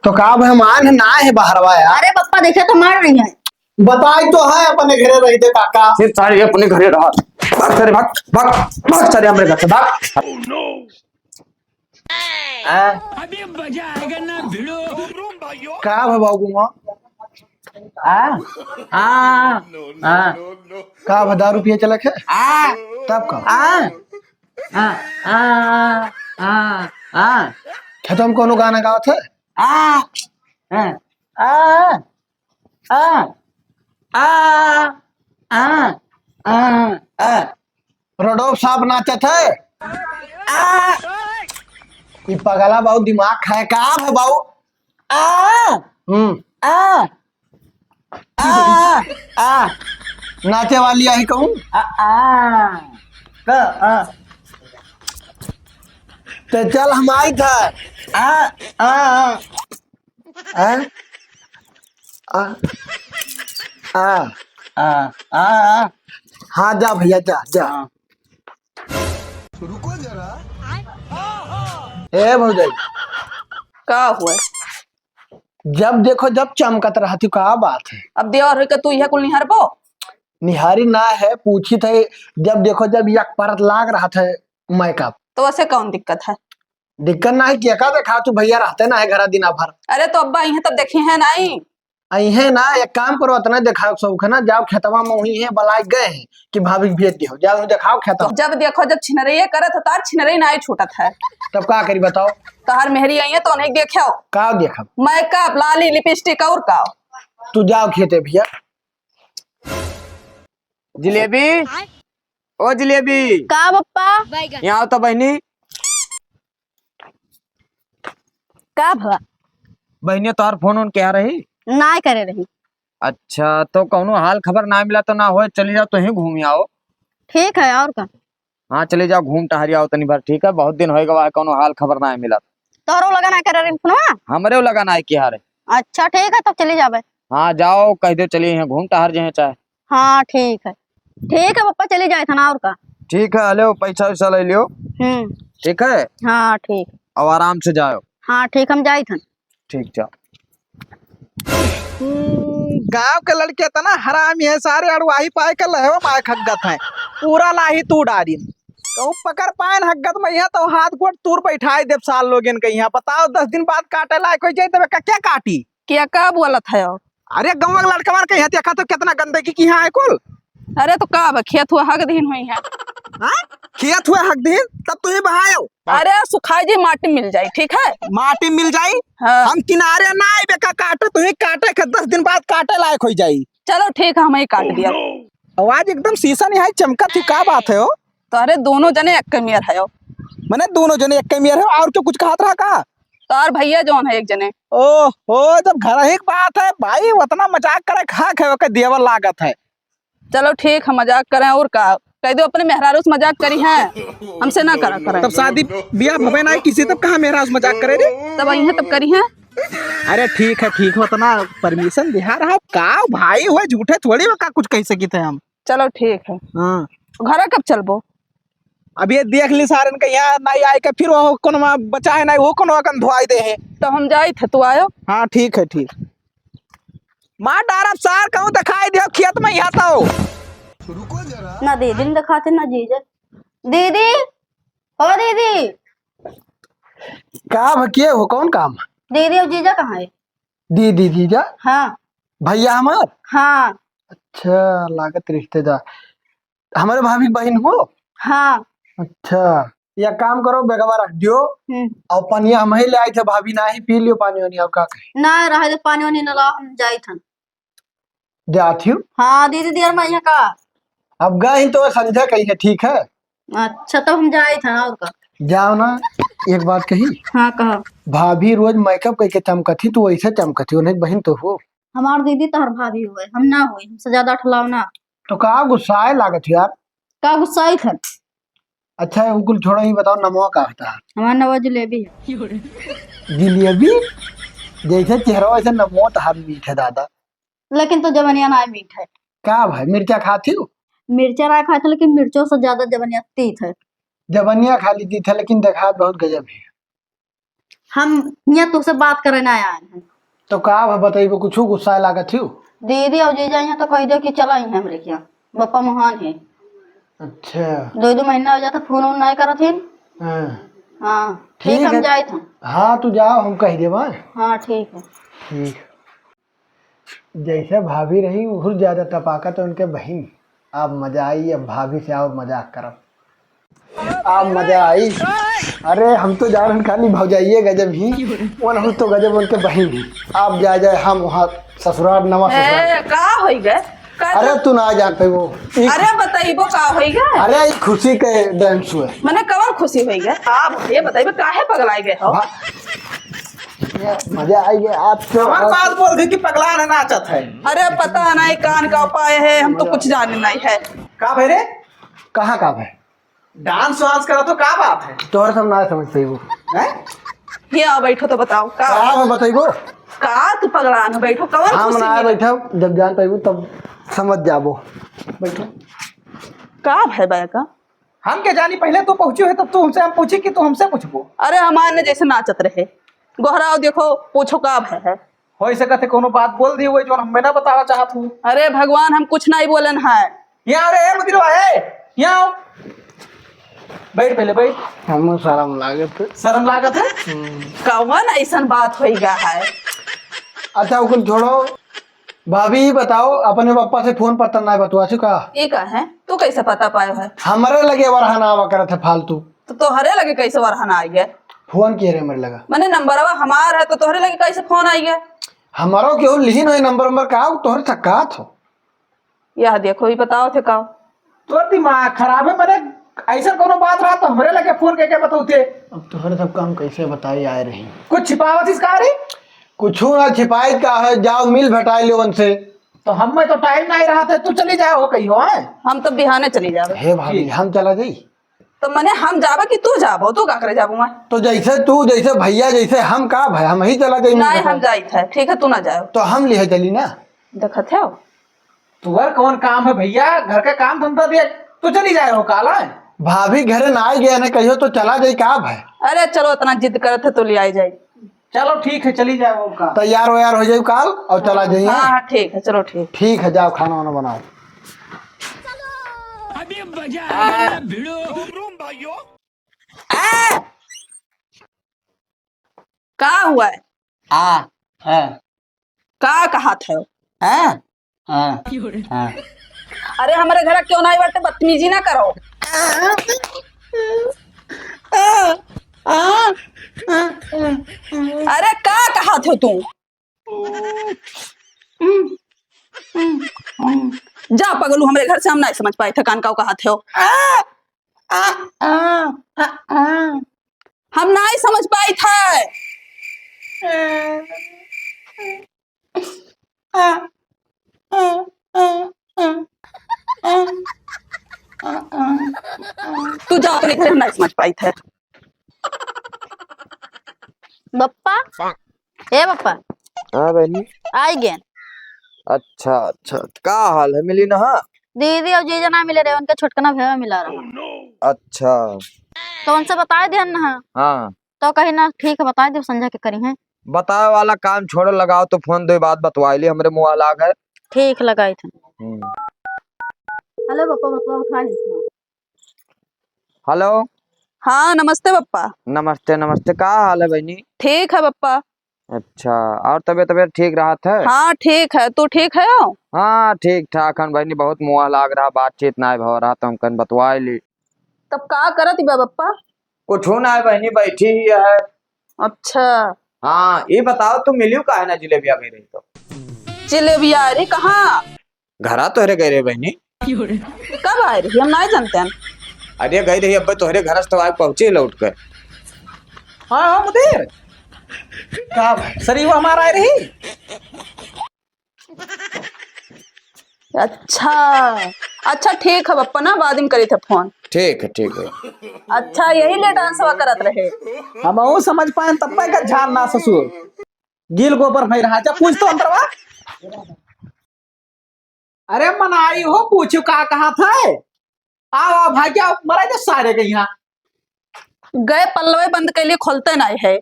तो का मान ना है बाहरवा यार। अरे पप्पा देखे तो मार रही है। बताई तो है अपने घरे रही थे काका। फिर सारे अपने घरे रहा। भाग सारे भाग भाग भाग सारे हमारे घर से भाग। अभी मजा आएगा ना भिड़ो। का है बाबू का 10 रुपये चलक है तब का खेतों में कोनो गाना गावत है। रोडो साहब नाचत है। ये पगला बाबू दिमाग खाए का है बाबू। नाचे वाली आई कहूँ तो चल हम आई था। हाँ जा भैया जा जा। रुको जरा ए भौजाई का हुआ? जब देखो जब चमकत रहती का बात है। अब देवर होके तू यह कुल निहार बो। निहारी ना है पूछी थे। जब देखो जब यक परत लाग रहा था मैकअप तो वैसे कौन दिक्कत है? दिक्कत ना है क्या का देखा तू भैया रहते ना है घर दिना भर। अरे तो अब्बा यहाँ तब देखे हैं नहीं। आई है ना एक काम करो इतना दिखाओ सब है ना जाओ खेतवा में वही है बलाई गए हैं कि भाभी भेज दियो जाओ दिखाओ खेतवा। जब देखो जब छिनरैया करत हो तार छिनरई नहीं छूटत है। तब का करी बताओ। तहार मेहरी आई है तो नहीं देखो का देखा मेकअप लाली लिपस्टिक और का। तू जाओ खेते भैया। जिलेबी ओ जिलेबी का पप्पा यहाँ आओ तो बहनी। का भवा बहनी तोहर फोन उन क्या रही। ना करे रही। अच्छा तो कौनो हाल खबर ना मिला तो ना हो चली जाओ तो ही घूम आओ। ठीक है और का। हाँ चले जाओ घूम टहरी आओ तनी बार ठीक है। बहुत दिन होएगा कौनो हाल खबर ना मिला। तोरो लगा ना करे रही फोनवा। हमरे लगा ना कि हारे। अच्छा ठीक है तब चले जाबे। हाँ जाओ कह दे चलिए यहाँ घूम टहर जाए चाहे। हाँ ठीक है पप्पा चले जाए था ना और का। ठीक है ले पैसा वैसा ले लियो। ठीक है हाँ ठीक। अब आराम से जाओ। हाँ ठीक हम जाए थे। ठीक जाओ। गांव के लड़के तना हरामी है सारे अड़वाही पाए के लहे माय खगत है पूरा लाही तू डारी कहूँ पकड़ पाए हगत में यहाँ तो हाथ गोट तूर बैठाए देव साल लोगन के यहाँ बताओ 10 दिन बाद काटे लायक हो जाए तब क्या काटी क्या का बोलत है? अरे गाँव के लड़का के यहाँ देखा तो कितना गंदगी की यहाँ है कुल। अरे तो का खेत हुआ हक दिन हुई है। खेत हुआ हक दिन तब तुझे बहायो। अरे सुखाई जी माटी मिल जाए ठीक है। माटी मिल जाई। हाँ। हम किनारे ना आए बेका काटे तुम्हें काटे के 10 दिन बाद काटे लायक हो जाई। चलो ठीक है हम ही काट दिया। आवाज एकदम शीशा नहीं है चमका थी का बात है हो। तो अरे दोनों जने एक कमियर है। मैंने दोनों जने एक कमियर है और क्यों कुछ कहा था का। तार भैया जौन है एक जने। ओहो जब घर ही बात है भाई उतना मजाक करे खा खे देवर लागत है। चलो ठीक है मजाक करें और का कह दो अपने मेहरारू से मजाक करी है हमसे ना करा करें। तब शादी बियाह भवे ना किसी तब कहा मेरा मजाक करे रे। तब आई है तब करी है। अरे ठीक है उतना परमिशन दिहा रहा का भाई हुए झूठे थोड़ी का कुछ कह सकी थे हम। चलो ठीक है। हाँ घर कब चलबो? अब ये देख ली सारन के यहाँ नहीं आए के फिर वो कोनो बचा है नहीं वो कोनो कन धुआई दे है। तो हम जाए थे तू आयो। हाँ ठीक है ठीक माँ डारब सार कहूँ दिखाई दे खेत में यहाँ तो रुको जरा ना दीदी ने दिखाते ना जीजा। दीदी ओ दीदी का भकिए हो कौन काम। दीदी और जीजा कहाँ है? दीदी जीजा हाँ भैया हमार। हाँ अच्छा लागत रिश्तेदार हमारे भाभी बहन हो। हाँ। अच्छा या काम करो बेगवा रख दियो और पानिया हम ही ले आए थे भाभी ना ही पी लियो पानी वानी और का कहे ना रहा पानी वानी ना ला हम जाए थे। जाती हूँ। हाँ दीदी देर में यहाँ का अब गए तो संजय कही है ठीक है। अच्छा तो हम जाए थे और का। जाओ ना एक बात कही। हाँ कहा भाभी रोज मेकअप करके चमकती तो वैसे चमकती उन्हें बहन तो हो। हमार दीदी तो हर भाभी हुए हम ना हुए हमसे ज्यादा ठलाव ना। तो का गुस्सा लागत यार। का गुस्सा आई था? अच्छा है उकुल छोड़ो ही बताओ नमो का होता है। हमारा नवा जलेबी है। जिलेबी जैसे चेहरा वैसे नमो तो हम मीठे दादा। लेकिन तो जवनिया ना मीठ है। का भाई मिर्चा खाती हो? मिर्चा ना खाए थे लेकिन मिर्चों से ज्यादा जवनिया तीत है। जवनिया खा ली थी लेकिन देखा बहुत गजब है। हम यहाँ तुझसे बात करे ना आए हैं। तो का बताइबो कुछ गुस्सा लागत थी। दीदी और जीजा यहाँ तो कह दो कि चला ही हमरे क्या बप्पा महान है। अच्छा 2 महीना हो जाता फोन वोन नहीं करत हिन। हाँ हाँ ठीक ठीक है। हम जाए थे। हाँ तू जाओ हम कह देबा। हाँ ठीक है। ठीक जैसे भाभी रही बहुत ज्यादा तपाका तो उनके बहन। अब मजा आई अब भाभी से और मजाक करब। अब मजा आई। अरे हम तो जा रहे हैं खाली भौजाइए गजब ही वो नहीं तो गजब उनके बहन ही। आप जा जाए हम वहाँ ससुराल नवा ससुराल। का होई गए अरे तू ना जान पे वो अरे बताइबो का होई गए। अरे ये खुशी के डांस हुए। मने कवन खुशी होई गए आप ये बताइबो काहे पगलाए गए हो। मजा आई गया आप तो हमारे बात बोल दी कि पगला ना नाचत है। अरे पता नहीं कान का उपाय है हम तो कुछ जाने नहीं है। का भाई रे कहाँ का है डांस वांस करा तो का बात है। तोहर सब ना समझ पे वो यहाँ बैठो तो बताओ का मैं बताइबो। का तू पगला न बैठो कवन हम खुशी ना है? बैठा जब जान पाइबो तब समझ जाबो। बैठो का है बाय का। हम क्या जानी पहले तो पहुंचे है तब तू हमसे हम पूछी कि तू हमसे पूछबो। अरे हमारे जैसे नाचत रहे गोहराओ देखो पूछो का है। हो सकत है कोनो बात बोल दी हुई जो हमें ना बतावा चाहत हूँ। अरे भगवान हम कुछ नहीं बोलन है। यहाँ अरे मुदिर है यहाँ आओ। बैठ पहले बैठ। हम शर्म लागत। शर्म लागत है। कवन ऐसा बात होई गा है। अच्छा उकुल छोड़ो भाभी बताओ अपने पापा से फोन पता ना बतवा चुका। ये का है तू कैसे पता पायो है। हमारे लगे वरहा ना करत है फालतू। तो तोहरे लगे कैसे वरहना आई है। फोन किए रे मेरे लगा मैंने नंबरवा हमार है तो तोहरे लगे कैसे फोन आई है। हमारो क्यों लिहिन है नंबर का तोहरे थकात हो। यह देखो ही बताओ थे का तो दिमाग खराब है। मैंने ऐसा कोनो बात रहा तो हमरे लगे फोन करके बताते। अब तोहरे सब काम कैसे बताई आए रही। कुछ छिपावत इसका रे कुछ ना छिपाई का है जाओ मिल भटाई ले उनसे। तो हम में तो टाइम नहीं रहा था तू चली जाए हो कहीं हो है। हम तो बिहाने चली जावे। हे भाभी हम चला जाई तो मने हम जावे कि तू जाबो तू का करे जाबो मैं। तो जैसे तू जैसे भैया जैसे हम का भाई हम ही चला जाई। नहीं हम जाई थे ठीक है तू ना जाओ। तो हम लिहे चली ना। देखत हो तुअर कौन काम है भैया घर का काम धंधा दे तू चली जाए हो काला। भाभी घरे ना आई गया ना कहियो तो चला जाई का भाई। अरे चलो इतना जिद करत है तो ले आई जाए। चलो ठीक है चली जाए वो का। तैयार व्यार हो जाए काल और चला जाइए। हाँ ठीक है चलो ठीक। ठीक है जाओ खाना वाना बनाओ। अभी मजा आएगा ना भिड़ो। का हुआ है का कहा था अरे हमारे घर क्यों ना बैठे बदतमीजी ना करो। अरे का कहा थे तू जा पगलू हमारे घर से हम नहीं समझ पाए थे कान का कहा थे हम नहीं समझ पाए थे। तू जा अपने घर नहीं समझ पाई थे। बप्पा ए बप्पा हाँ बहनी आई गेन। अच्छा अच्छा का हाल है मिली ना। हाँ दीदी और जीजा ना मिले रहे उनके छुटकना भेवा मिला रहा। अच्छा तो उनसे बताए दिया ना। हाँ तो कहीं ना ठीक है बताए दे संजय के करी है। बताए वाला काम छोड़ो लगाओ तो फोन दो बात बतवाई ली हमरे मुँह लाग है। ठीक लगाई थे। हेलो बप्पा बप्पा उठा ली। हेलो हाँ नमस्ते पप्पा। नमस्ते नमस्ते का हाल है बहनी। ठीक है पप्पा। अच्छा और तबीयत तबीयत ठीक रहा था। हाँ ठीक है तू ठीक है हो? हाँ ठीक ठाक हन बहनी बहुत मुँह लाग रहा बातचीत ना हो रहा तो हम बतवाई ली। तब का करत बा पप्पा। कुछ ना है बहनी बैठी ही है। अच्छा हाँ ये बताओ तुम मिलियो का है ना जिलेबिया गई रही तो। जिलेबिया अरे कहाँ घरा तोहरे गई रही बहनी। कब आए रही हम नहीं जानते हैं। अरे गई रही अब तोहरे घर से तो आग पहुंचे लौट कर। हाँ हाँ मुदीर का शरीर हमारा आ रही। अच्छा अच्छा ठीक है पप्पा ना बाद में करी थे फोन। ठीक है। अच्छा यही ले डांस वा करत रहे। हम वो समझ पाए तब का झाल ना ससुर गिल गोबर भई रहा जा पूछ तो अंतरवा। अरे मनाई हो पूछो का कहा था। आओ भाग्या मरा जा सारे के यहाँ गए पल्लवे बंद के लिए खोलते नहीं है।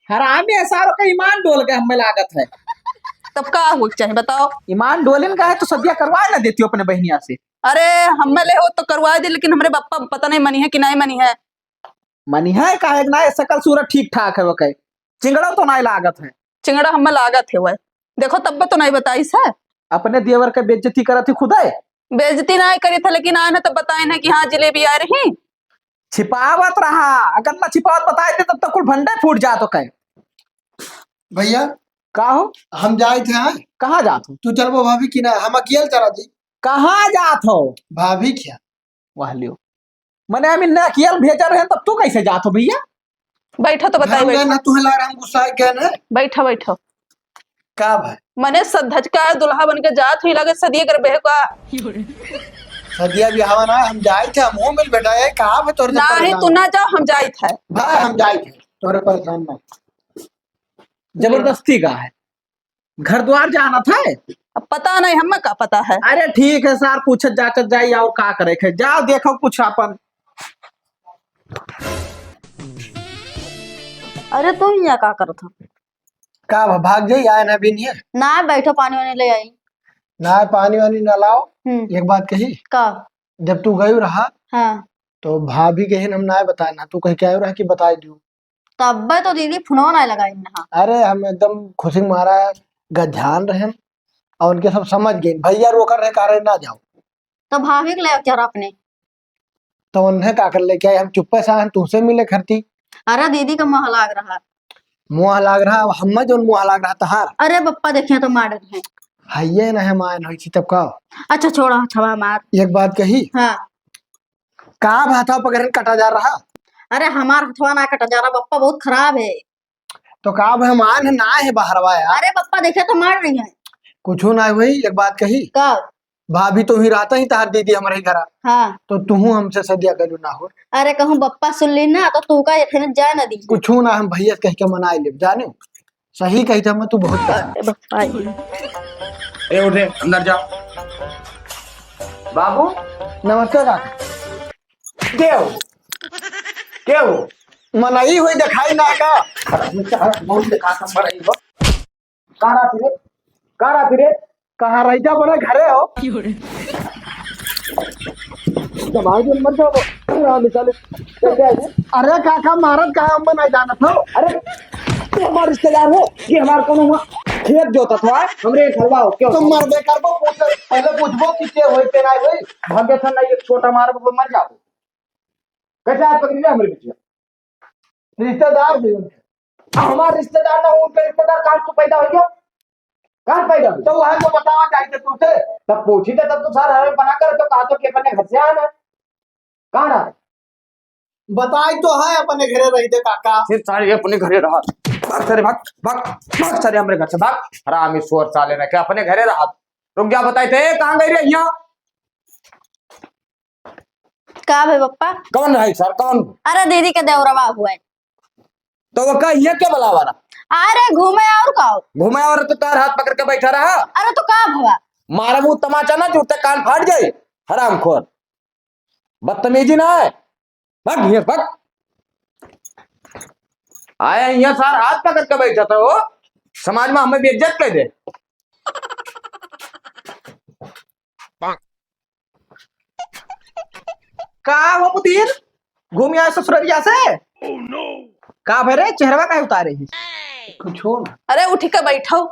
हरामी है सारों का ईमान डोल गए हमें लागत है। तब का हो चाहे बताओ। ईमान डोलिन का है तो सदिया करवा ना देती हो अपने बहनिया से। अरे हमें ले हो तो करवा दे, लेकिन हमारे पापा पता नहीं मनी है कि नहीं मनी है। मनी है का है ना, सकल सूरत ठीक ठाक है वो कहे। चिंगड़ा तो नहीं लागत है। चिंगड़ा हमें लागत है वह। देखो तब तो नहीं बताई है। अपने देवर का बेइज्जती करत ही खुदा है। बेइज्जती नहीं करी था, लेकिन आए ना तब बताए ना कि हाँ जलेबी आ रही। छिपावत रहा, अगर ना छिपावत बताए थे तब तक कुल भंडे फूट जा तो कहे। भैया का हो हम जाए थे। हाँ कहाँ जात हो? तू चल वो भाभी की ना, हम अकेले चला दी। कहाँ जात हो? भाभी क्या वह लियो मैंने अमीन ने अकेले भेजा रहे तब तू कैसे जात हो भैया? बैठो तो बताई। हम गए बैठो ना, तुम्हें लग रहा हम गुस्सा गए ना। बैठो बैठो। का भाई मने सधज का दुल्हा बन के जात हुई लगे सदिये कर बेह का। सदिया भी हवा ना, हम जाए थे, मुंह मिल बैठा है। कहा मैं तोरे से ना ही परेशान तू ना जाओ, हम जाई था। भाई, हम जाए थे तोरे परेशान ना। जबरदस्ती का है, घर द्वार जाना था। अब पता नहीं हमें का पता है। अरे ठीक है सर, पूछत जाचत जाई और का करे खे, जाओ देखो कुछ अपन। अरे तू यहाँ का करत हो? का भाग जाई, आए ना भी नहीं है ना बैठो, पानी वानी ले आई। ना, पानी वानी ना लाओ। एक बात कही, का? जब तू गई रहा हाँ तो भाभी कही हम ना बताए ना, तू कही क्या रहा कि बता दियो। तब तो दीदी फोन नहीं लगाई ना। अरे हम एकदम खुशी में मारा गजान रहे और उनके सब समझ गए। भैया रोकर रहे कारण ना जाओ, तो भाभी के ले चल अपने। तो उन्हें का कर लेके आए। हम चुप्पे से आए, तुमसे मिले खरती। अरे दीदी का मुँह लाग रहा। मुँह लाग रहा, अब हम जो मुँह लाग रहा तहार अरे पप्पा देखे तो मार रहे हैं। हइये ना हम आए नहीं तब का। अच्छा छोड़ो, हवा मार। एक बात कही, हाँ कहा भाथा पकड़ कटा जा रहा। अरे हमारा हथवा ना कटा जा रहा, पप्पा बहुत खराब है। तो कहा हम आए ना है बाहरवा यार, अरे पप्पा देखे तो मार रही है। कुछ ना हुई। एक बात कही, कब? भाभी तो ही रहता ही तार दीदी हमारे घर, हाँ तो तू हमसे सदिया करू ना हो। अरे कहूँ पप्पा सुन ली ना तो तू का ये जाए ना दी। कुछ ना, हम भैया कह के मना ले जाने। सही कही था मैं, तू बहुत पसंद। पप्पा ए उठे अंदर जा। बाबू नमस्ते काका। के हो? के हो? मनाई हुई दिखाई ना का। बहुत देखा नंबर आई हो। कहाँ रहती रे? कहाँ रह जा बना घरे हो। मर जाओ। अरे काका मारत कहा हम नहीं जाना था। अरे तू हमारे रिश्तेदार हो कि हमारे कौन हुआ? खेत जोता था हमरे घरवा हो क्यों? तुम मरबे करबो, पहले पूछबो कि के होई के नहीं होई। भाग्य से ना एक छोटा मार को मर जाओ। कैसे हाथ पकड़ी ले हमारे पीछे? रिश्तेदार भी हमारे रिश्तेदार ना हो, उनके रिश्तेदार कहाँ तू पैदा हो गया? कहाँ पैदा हुआ? तो वह तो बतावा चाहिए तुझसे। तब पूछी थे तब तो सारा हमें बना कर तो कहा तो कि अपने घर से आना। कहाँ रहा? बताई तो है अपने घरे रही थे काका। फिर सारे अपने घरे रहा। भाग सारे भाग भाग भाग सारे हमारे घर से भाग। हरामी शोर साले ने क्या अपने घरे रहा। रुक जा, बताए थे कहाँ गई रे? यहाँ का भाई पप्पा? कौन रहा सर? कौन? अरे दीदी के देवरवा हुआ है। तो वो कहा यहाँ क्या बुलावा रहा? अरे घूमे और का? घूमे और तो तार हाथ पकड़ के बैठा रहा। अरे तो का भवा? मारा मुंह तमाचा ना, जूते कान फाट जाए। हराम खोर, बदतमीजी ना है। भाग यहाँ भाग। आया यहाँ सार हाथ पकड़ के बैठा था वो, समाज में हमें बेइज्जत कर दे। का हो मुदीर, घूम आए ससुररिया से? का भरे चेहरवा का उतारे ही? कुछ हो ना। अरे उठी के बैठो।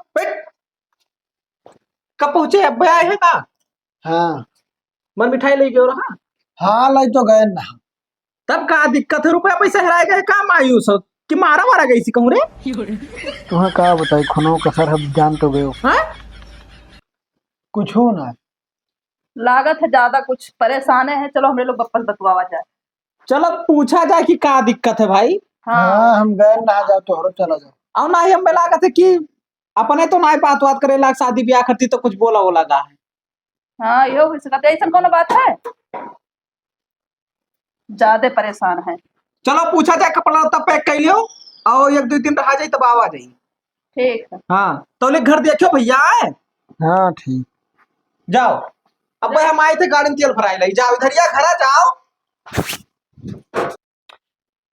कब पहुंचे? अब आए हैं का? हाँ मन मिठाई ले गयो रहा। हाँ लाई तो गए ना। तब का दिक्कत है? रुपया पैसा हराए गए का मायूस हो कि मारा मारा गई सी कहूँ रे? तुम्हें क्या बताई, खुनो कसर हम जान तो गए। हाँ कुछ हो ना। लागत है ज्यादा, कुछ परेशान है। चलो हमरे लोग वापस बतवावा जाए। चलो पूछा जाए कि का दिक्कत है भाई। हाँ हम गए ना, जाओ तो हरो चला जाओ। और ना ही हमें लागत है कि अपने तो ना ही बात बात करे लाग, शादी ब्याह करती तो कुछ बोला वो लगा है। हाँ यो हो सकता है, ऐसा कौन बात है। ज्यादा परेशान है। चलो पूछा जाए, कपड़ा तब पैक कर लियो और एक दो दिन रहा जाए तब आवा जाए। ठीक है। हाँ तो ले घर देखो भैया आए। हाँ ठीक। जाओ अब भाई हम आए थे गाड़ी में तेल भराई लाई। जाओ इधर या खड़ा जाओ।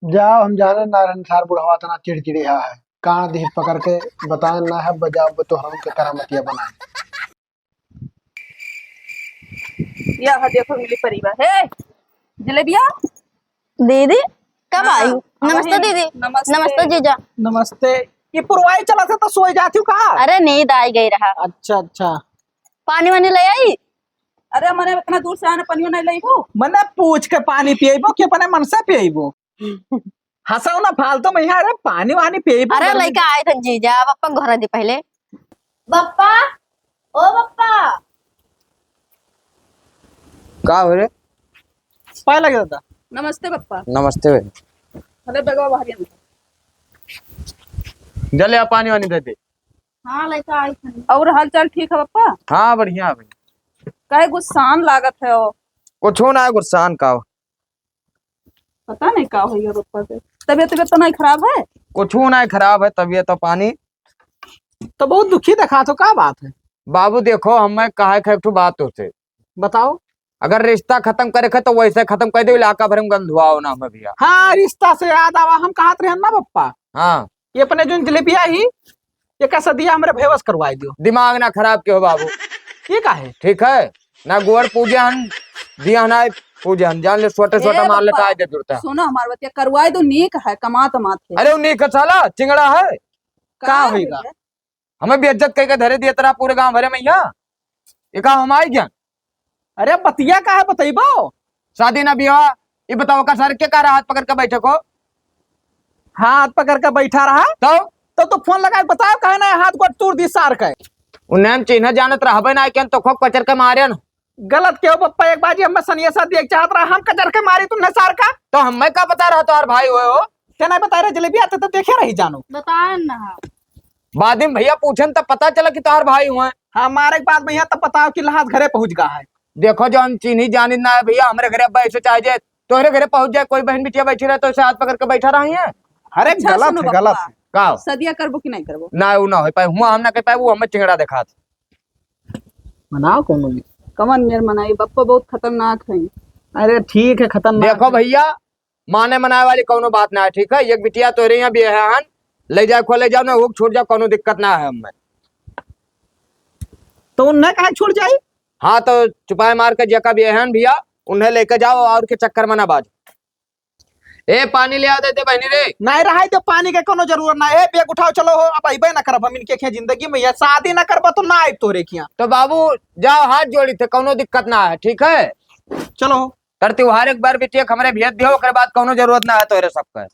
जाओ हम जाने नारायण सार बुढ़वा तना चिड़चिड़िया है। कान दी पकड़ के बताए ना है बजाओ तो हम के करामतिया बनाए। या हाँ देखो मिली परिवार है जलेबिया। दीदी कब आई? हाँ, नमस्ते वही, दीदी। नमस्ते। नमस्ते जीजा। नमस्ते। ये पुरवाई चला था तो सोई जाती हूँ कहा? अरे नींद आई गई रहा। अच्छा अच्छा। पानी वानी ले आई? अरे मैंने इतना दूर से आने पनियो नहीं लाई हो। मने पूछ के पानी पिएबो कि अपने मन से पिएबो? हंसाओ ना फालतू में यहाँ। अरे पानी वानी पिएबो? अरे लड़का आए थे जीजा, अब अपन घर दी पहले। बप्पा ओ बप्पा। का हो रे? पाए लगे दादा। नमस्ते पप्पा। नमस्ते भाई। अरे बेगवा बाहर ही जले आ पानी वानी दे दे। हाँ लड़का आई थे। और हाल चाल ठीक है पप्पा? हाँ बढ़िया भाई। काहे गुस्सान लागत है ओ? कुछ हो ना है गुस्सान का। पता नहीं का हो गया पप्पा से। तबीयत तो नहीं खराब है? कुछ हो ना है खराब है तबीयत तो पानी। तो बहुत दुखी दिखा तो क्या बात है? बाबू देखो हमें कहा एक ठो बात होते बताओ। अगर रिश्ता खत्म करे खे तो वैसे खत्म कर दो इलाका भर में गंधुआओ ना हमें भैया। हाँ रिश्ता से याद आवा, हम कहा रहे ना पप्पा, हाँ ये अपने जो जलेबिया ही ये कैसा दिया हमारे बेवस करवाई दियो। दिमाग ना खराब के हो बाबू। ये का है? ठीक है ना गोवर पूजन दिया ना पूजन जान ले छोटे छोटे ए मान लेता पप्पा, है दे जुड़ता है। सुनो हमारे बतिया करवाए दो नीक है कमा तो मात है। अरे उन्हीं का साला चिंगड़ा है का होएगा? हमें बेइज्जत कह के धरे दिया तेरा पूरे गांव भरे में यहाँ ये का हम आई क्या? अरे बतिया का है बताइबो? शादी ना ब्याह ये बताओ का सर के का हाथ पकड़ के बैठे को हाथ पकड़ के बैठा रहा तो फोन लगा के बताओ कहे ना हाथ को तोड़ दी सार के। उन्हें चिन्ह जानत रहबे ना क्या तो खोक कचर के मारे न। गलत क्यों पप्पा? एक बाजी हमें सनिया देख चाहत रहा, हम कचर के मारी तुमने सार का। तो हमें का बता रहा तो भाई हुए हो क्या नहीं बता रहे? जलेबी आते तो देखे रही जानो। बताए ना। बाद में भैया पूछन तब पता चला कि तार भाई हुए। हाँ मारे के बाद भैया तब बताओ कि लहाज घरे पहुंच गया है। देखो जो हम चिन्ही जानी ना है भैया हमारे घरे अब्बा ऐसे चाहे जाए तोहरे घरे पहुंच जाए कोई बहन बिटिया बैठी रहे तो ऐसे हाथ पकड़ के बैठा रही है। अरे अच्छा, गलत सुनो है पप्पा, गलत है। का सदिया करबो कि नहीं करबो? ना वो ना हो पाए हुआ हम ना कह पाए वो हमें चिंगड़ा दिखा मनाओ कौन भी। कमन नियर मनाई बप्पा बहुत खतरनाक है। अरे ठीक है खत्म। देखो भैया माने मनाए वाली कोनो बात ना है ठीक है। एक बिटिया तोरे यहाँ भी है ले जाए खो ले जाओ ना वो छोड़ जाओ कोनो दिक्कत ना है हमें। तो उन्हें कहा छोड़ जाई? हाँ तो चुपाए मार के जका भी है भैया उन्हें लेकर जाओ और के चक्कर में ना बाज। ए पानी ले आ देते बहनी रे। नहीं रहा तो पानी के कोनो जरूरत ना है। बैग उठाओ चलो हो अब अबे ना करब हम इनके जिंदगी में। या शादी ना करबा तो ना आए तोरे किया। तो बाबू जाओ हाथ जोड़ी थे कोनो दिक्कत ना है ठीक है। चलो कर त्योहार एक बार बिटिया हमारे भेज दियो ओकर बाद कोनो जरूरत ना है तोरे सबके।